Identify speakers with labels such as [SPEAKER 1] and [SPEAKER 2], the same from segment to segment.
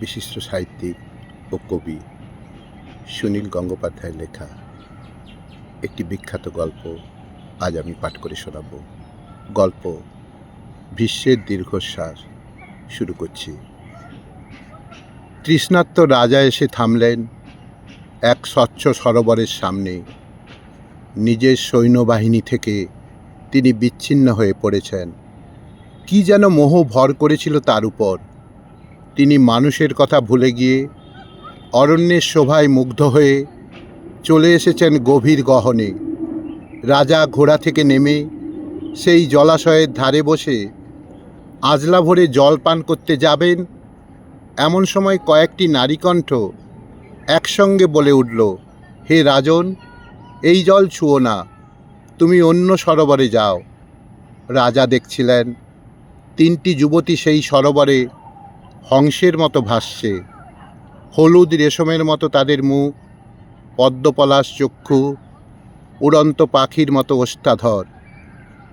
[SPEAKER 1] বিশিষ্ট সাহিত্যিক ও কবি সুনীল গঙ্গোপাধ্যায়ের লেখা একটি বিখ্যাত গল্প আজ আমি পাঠ করে শোনাব। গল্প ভীষ্মের দীর্ঘশ্বাস। শুরু করছি। তৃষ্ণার্ত রাজা এসে থামলেন এক স্বচ্ছ সরোবরের সামনে। নিজের সৈন্যবাহিনী থেকে তিনি বিচ্ছিন্ন হয়ে পড়েছেন। কি যেন মোহ ভর করেছিল তার উপর। তিনি মানুষের কথা ভুলে গিয়ে অরণ্যের শোভায় মুগ্ধ হয়ে চলে এসেছেন গভীর গহনে। রাজা ঘোড়া থেকে নেমে সেই জলাশয়ের ধারে বসে আজলা ভরে জল পান করতে যাবেন, এমন সময় কয়েকটি নারীকণ্ঠ একসঙ্গে বলে উঠল, হে রাজন, এই জল ছুঁয়ো না, তুমি অন্য সরোবরে যাও। রাজা দেখছিলেন তিনটি যুবতী সেই সরোবরে হংসের মতো ভাসছে। হলুদ রেশমের মতো তাদের মুখ, পদ্মপলাশ চক্ষু, উড়ন্ত পাখির মতো ওষ্ঠাধর।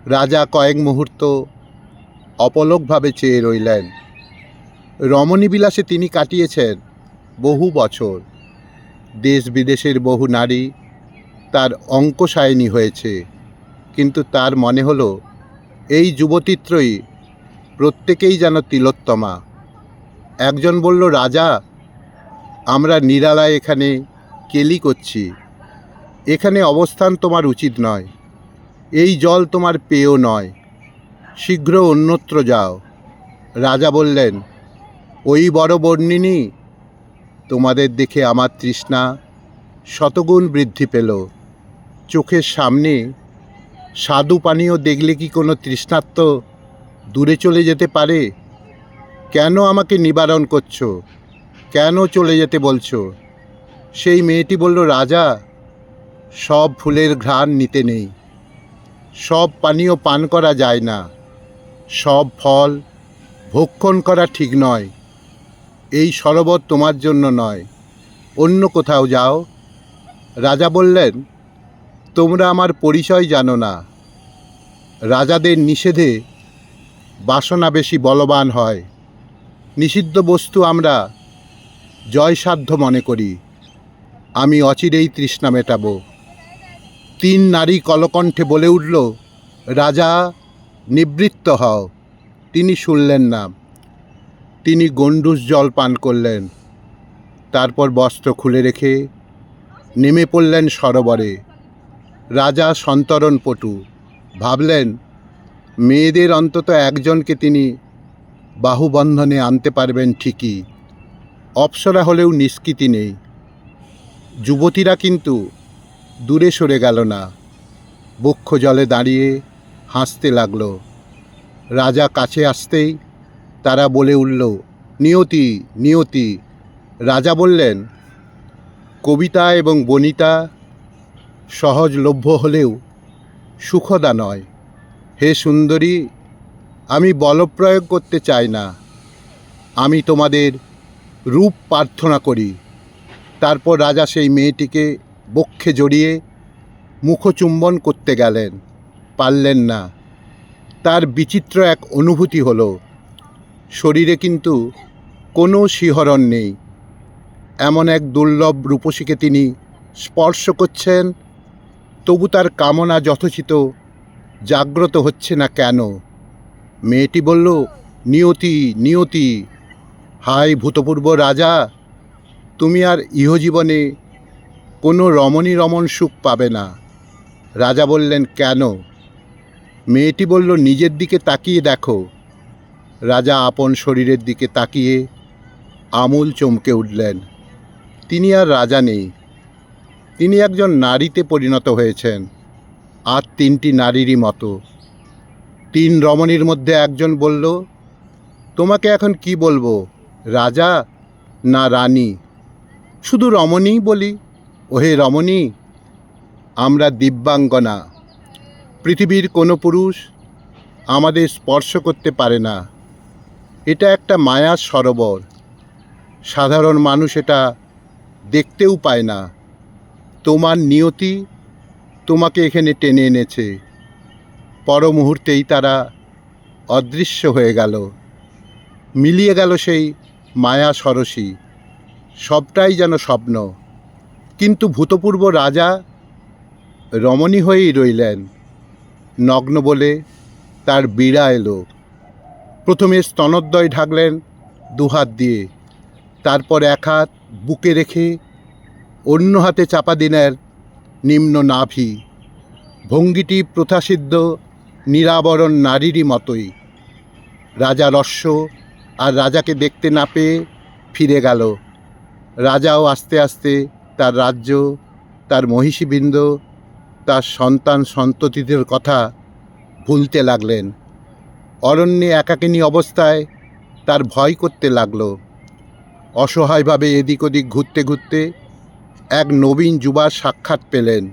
[SPEAKER 1] রাজা কয়েক মুহূর্ত অপলকভাবে চেয়ে রইলেন। রমণীবিলাসে তিনি কাটিয়েছেন বহু বছর। দেশ বিদেশের বহু নারী তার অঙ্কশায়িনী হয়েছে, কিন্তু তার মনে হলো এই যুবতীত্রয়ী প্রত্যেকেই যেন তিলোত্তমা। একজন বলল, রাজা, আমরা নিরালায় এখানে কেলি করছি। এখানে অবস্থান তোমার উচিত নয়। এই জল তোমার পেয় নয়। শীঘ্র অন্যত্র যাও। রাজা বললেন, ওই বড় বর্ণিনী, তোমাদের দেখে আমার তৃষ্ণা শতগুণ বৃদ্ধি পেল। চোখের সামনে স্বাদু পানীয় দেখলে কি কোনো তৃষ্ণার্ত দূরে চলে যেতে পারে? কেন আমাকে নিবারণ করছো? কেন চলে যেতে বলছো? সেই মেয়েটি বলল, রাজা, সব ফুলের ঘ্রাণ নিতে নেই, সব পানীয় পান করা যায় না, সব ফল ভক্ষণ করা ঠিক নয়। এই সরোবর তোমার জন্য নয়, অন্য কোথাও যাও। রাজা বললেন, তোমরা আমার পরিচয় জানো না। রাজাদের নিষেধে বাসনা বেশি বলবান হয়। নিষিদ্ধ বস্তু আমরা জয়সাধ্য মনে করি। আমি অচিরেই তৃষ্ণা মেটাবো। তিন নারী কলকণ্ঠে বলে উঠল, রাজা, নিবৃত্ত হও। তিনি শুনলেন না। তিনি গণ্ডূষ জল পান করলেন। তারপর বস্ত্র খুলে রেখে নেমে পড়লেন সরোবরে। রাজা সন্তরণপটু, ভাবলেন, মেয়েদের অন্তত একজনকে তিনি বাহুবন্ধনে আনতে পারবেন ঠিকই। অপ্সরা হলেও নিষ্কৃতি নেই। যুবতীরা কিন্তু দূরে সরে গেল না, বক্ষ জলে দাঁড়িয়ে হাসতে লাগল। রাজা কাছে আসতেই তারা বলে উঠল, নিয়তি, নিয়তি। রাজা বললেন, কবিতা এবং বনিতা সহজলভ্য হলেও সুখদা নয়। হে সুন্দরী, আমি বলপ্রয়োগ করতে চাই না। আমি তোমাদের রূপ প্রার্থনা করি। তারপর রাজা সেই মেয়েটিকে বক্ষে জড়িয়ে মুখচুম্বন করতে গেলেন, পারলেন না। তার বিচিত্র এক অনুভূতি হলো, শরীরে কিন্তু কোনো শিহরণ নেই। এমন এক দুর্লভ রূপসীকে তিনি স্পর্শ করছেন, তবু তার কামনা যথোচিত জাগ্রত হচ্ছে না কেন? মেয়েটি বলল, নিয়তি, নিয়তি। হায় ভূতপূর্ব রাজা, তুমি আর ইহজীবনে কোনো রমণ সুখ পাবে না। রাজা বললেন, কেন? মেয়েটি বলল, নিজের দিকে তাকিয়ে দেখো। রাজা আপন শরীরের দিকে তাকিয়ে আমূল চমকে উঠলেন। তিনি আর রাজা নেই, তিনি একজন নারীতে পরিণত হয়েছেন, আর তিনটি নারীরই মতো। তিন রমণীর মধ্যে একজন বলল, তোমাকে এখন কি বলবো, রাজা না রানী? শুধু রমণীই বলি। ওহে রমণী, আমরা দিব্যাঙ্গনা। পৃথিবীর কোনো পুরুষ আমাদের স্পর্শ করতে পারে না। এটা একটা মায়ার সরোবর। সাধারণ মানুষ এটা দেখতেও পায় না। তোমার নিয়তি তোমাকে এখানে টেনে এনেছে। পর মুহূর্তেই তারা অদৃশ্য হয়ে গেল। মিলিয়ে গেল সেই মায়া সরসী, সবটাই যেন স্বপ্ন। কিন্তু ভূতপূর্ব রাজা রমণী হয়েই রইলেন। নগ্ন বলে তার বীড়া এলো। প্রথমে স্তনোদ্দয় ঢাকলেন দুহাত দিয়ে, তারপর এক হাত বুকে রেখে অন্য হাতে চাপা দিলেন নিম্ন নাভি। ভঙ্গিটি প্রথাসিদ্ধ নিরাবরণ নারীরই মতোই। রাজা রস্য আর রাজাকে দেখতে না পেয়ে ফিরে গেল। রাজাও আস্তে আস্তে তার রাজ্য, তার মহিষীবৃন্দ, তার সন্তান সন্ততিদের কথা ভুলতে লাগলেন। অরণ্যে একাকিনী অবস্থায় তার ভয় করতে লাগল। অসহায়ভাবে এদিক ওদিক ঘুরতে ঘুরতে এক নবীন যুবার সাক্ষাৎ পেলেন।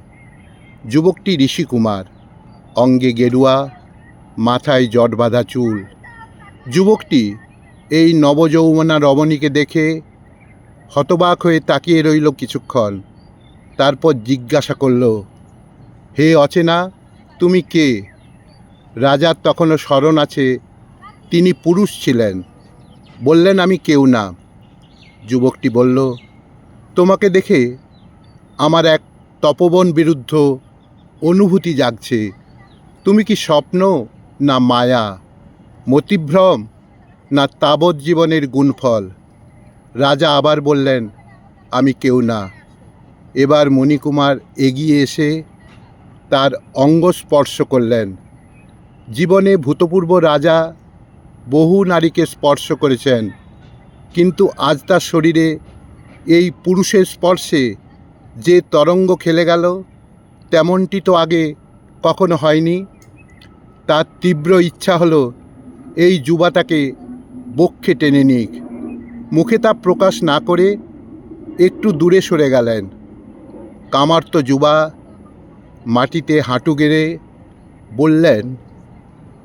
[SPEAKER 1] যুবকটি ঋষিকুমার, অঙ্গে গেরুয়া, মাথায় জট বাঁধা চুল। যুবকটি এই নবযৌবনা রমণীকে দেখে হতবাক হয়ে তাকিয়ে রইল কিছুক্ষণ। তারপর জিজ্ঞাসা করল, হে অচেনা, তুমি কে? রাজার তখনও স্মরণ আছে তিনি পুরুষ ছিলেন। বললেন, আমি কেউ না। যুবকটি বলল, তোমাকে দেখে আমার এক তপবন বিরুদ্ধ অনুভূতি জাগছে। তুমি কি স্বপ্ন না মায়া, মতিভ্রম না তাবৎ জীবনের গুণফল? রাজা আবার বললেন, আমি কেউ না। এবার মণিকুমার এগিয়ে এসে তার অঙ্গ স্পর্শ করলেন। জীবনে ভূতপূর্ব রাজা বহু নারীকে স্পর্শ করেছেন, কিন্তু আজ তার শরীরে এই পুরুষের স্পর্শে যে তরঙ্গ খেলে গেল, তেমনটি তো আগে কখনো হয়নি। তার তীব্র ইচ্ছা হলো এই যুবাটাকে বক্ষে টেনে নিক। মুখে তা প্রকাশ না করে একটু দূরে সরে গেলেন। কামার্ত যুবা মাটিতে হাঁটু গেড়ে বললেন,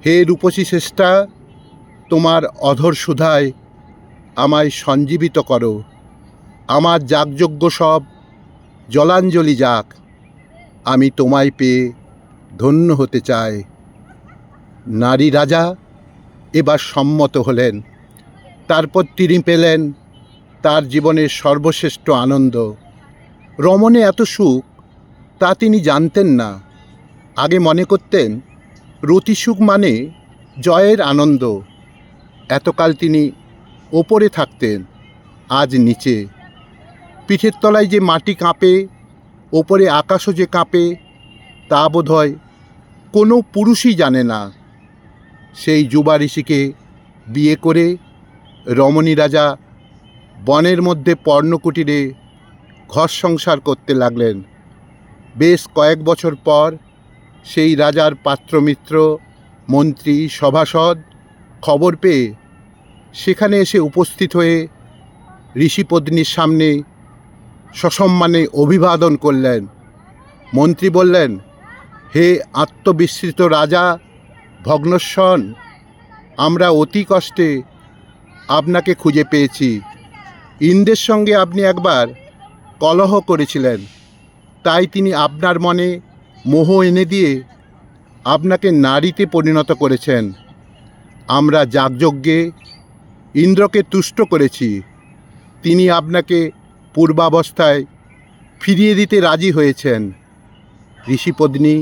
[SPEAKER 1] হে রূপসী শ্রেষ্ঠা, তোমার অধর সুধায় আমায় সঞ্জীবিত করো। আমার যাগযজ্ঞ সব জলাঞ্জলি যাক। আমি তোমায় পেয়ে ধন্য হতে চাই। নারী রাজা এবার সম্মত হলেন। তারপর তিনি পেলেন তার জীবনের সর্বশ্রেষ্ঠ আনন্দ। রমণে এত সুখ তা তিনি জানতেন না। আগে মনে করতেন রতিসুখ মানে জয়ের আনন্দ। এতকাল তিনি ওপরে থাকতেন, আজ নিচে। পিঠের তলায় যে মাটি কাঁপে, ওপরে আকাশও যে কাঁপে, তা বোধহয় কোনো পুরুষই জানে না। সেই যুবা ঋষিকে বিয়ে করে রমণী রাজা বনের মধ্যে পর্ণকুটিরে ঘর সংসার করতে লাগলেন। বেশ কয়েক বছর পর সেই রাজার পাত্রমিত্র, মন্ত্রী, সভাসদ খবর পেয়ে সেখানে এসে উপস্থিত হয়ে ঋষিপত্নীর সামনে সসম্মানে অভিবাদন করলেন। মন্ত্রী বললেন, হে আত্মবিস্মৃত রাজা ভগ্নস্বন, আমরা অতি কষ্টে আপনাকে খুঁজে পেয়েছি। ইন্দ্রের সঙ্গে আপনি একবার কলহ করেছিলেন, তাই তিনি আপনার মনে মোহ এনে দিয়ে আপনাকে নারীতে পরিণত করেছেন। আমরা যাগযজ্ঞে ইন্দ্রকে তুষ্ট করেছি। তিনি আপনাকে পূর্বাবস্থায় ফিরিয়ে দিতে রাজি হয়েছেন। ঋষিপত্নী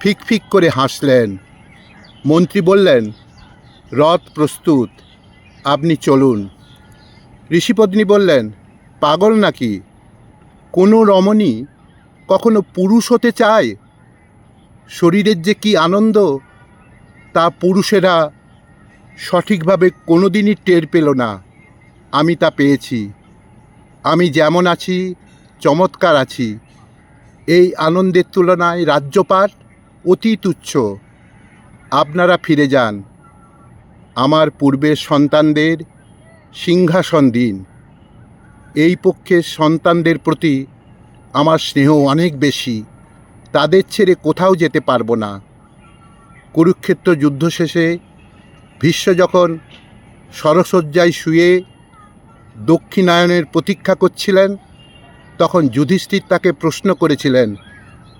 [SPEAKER 1] ফিক ফিক করে হাসলেন। মন্ত্রী বললেন, রথ প্রস্তুত, আপনি চলুন। ঋষিপত্নী বললেন, পাগল নাকি? কোনো রমণী কখনো পুরুষ হতে চায়? শরীরের যে কী আনন্দ, তা পুরুষেরা সঠিকভাবে কোনো দিনই টের পেল না। আমি তা পেয়েছি। আমি যেমন আছি চমৎকার আছি। এই আনন্দের তুলনায় রাজ্যপাট অতি তুচ্ছ। আপনারা ফিরে যান। আমার পূর্বের সন্তানদের সিংহাসন দিন। এই পক্ষের সন্তানদের প্রতি আমার স্নেহ অনেক বেশি। তাদের ছেড়ে কোথাও যেতে পারবো না। কুরুক্ষেত্র যুদ্ধ শেষে ভীষ্ম যখন সরসজ্জায় শুয়ে দক্ষিণায়নের প্রতীক্ষা করছিলেন, তখন যুধিষ্ঠির তাকে প্রশ্ন করেছিলেন,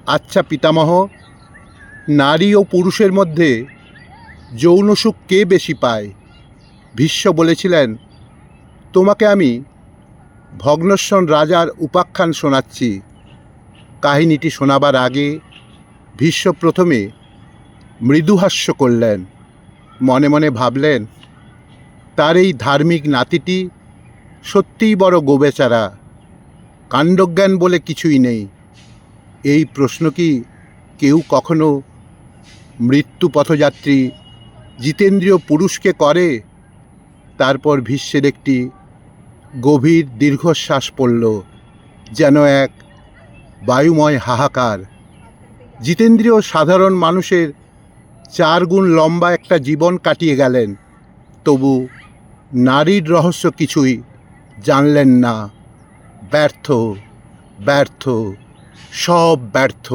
[SPEAKER 1] আচ্ছা পিতামহ, নারী ও পুরুষের মধ্যে যৌন সুখ কে বেশি পায়? ভীষ্ম বলেছিলেন, তোমাকে আমি ভগ্নশ্বর রাজার উপাখ্যান শোনাচ্ছি। কাহিনীটি শোনাবার আগে ভীষ্ম প্রথমে মৃদুহাস্য করলেন। মনে মনে ভাবলেন, তার এই ধার্মিক নাতিটি সত্যিই বড় গোবেচারা, কাণ্ডজ্ঞান বলে কিছুই নেই। এই প্রশ্ন কি কেউ কখনো মৃত্যু পথযাত্রী জিতেন্দ্রীয় পুরুষকে করে? তারপর ভীষ্মের একটি গভীর দীর্ঘশ্বাস পড়ল, যেন এক বায়ুময় হাহাকার। জিতেন্দ্রীয় সাধারণ মানুষের 4 গুণ লম্বা একটা জীবন কাটিয়ে গেলেন, তবু নারীর রহস্য কিছুই জানলেন না। ব্যর্থ, ব্যর্থ, সব ব্যর্থ।